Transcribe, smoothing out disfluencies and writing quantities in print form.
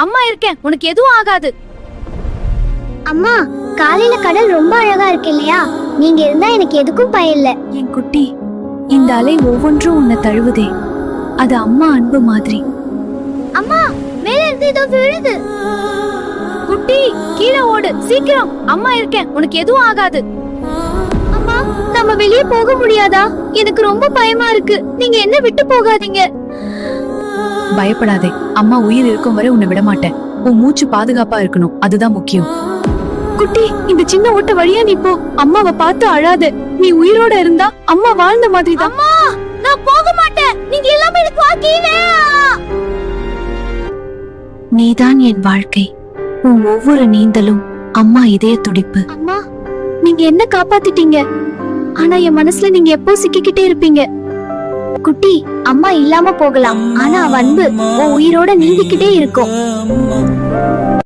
அம்மா இருக்கேன், உனக்கு எதுவும் ஆகாது. அம்மா, காலையில கடல் ரொம்ப அழகா இருக்கு இல்லையா? நீங்க இருந்தா எனக்கு எதுக்கும் பயம் இல்ல. என் குட்டி, இந்த அலை ஒவ்வொன்றும் உன்னை தழுவுதே, அது அம்மா அன்பு மாதிரி. அம்மா, மேல இருந்து ஏதோ விழுது. குட்டி, கீழே ஓடு சீக்கிரம். அம்மா இருக்கேன், உனக்கு எதுவும் ஆகாது. அம்மா, நம்ம வெளியே போக முடியாதா? எனக்கு ரொம்ப பயமா இருக்கு. நீங்க என்ன விட்டு போகாதீங்க. பயப்படாதே, அம்மா உயிர் இருக்கும் வரை உன்னை விட மாட்டேன். உன் மூச்சு பாதுகாப்பா இருக்கணும், அதுதான் முக்கியம். குட்டி, இந்த சின்ன ஓட்ட வழியா நீ போ. அம்மாவை பார்த்து அழாத. நீ உயிரோட இருந்தா அம்மா வாழ்ந்த மாதிரி தான். அம்மா, நான் போக மாட்டேன். நீங்க எல்லாமே எனக்கு வாக்கியே. நீதான் என் வாழ்க்கை. உன் ஒவ்வொரு நீந்தலும் அம்மா இதய துடிப்பு. அம்மா, நீங்க என்ன காப்பாத்திட்டீங்க, ஆனா என் மனசுல நீங்க எப்போ சிக்கிக்கிட்டே இருப்பீங்க. குட்டி, அம்மா இல்லாம போகலாம், ஆனா அவ அன்பு உன் உயிரோட நீந்திக்கிட்டே இருக்கும்.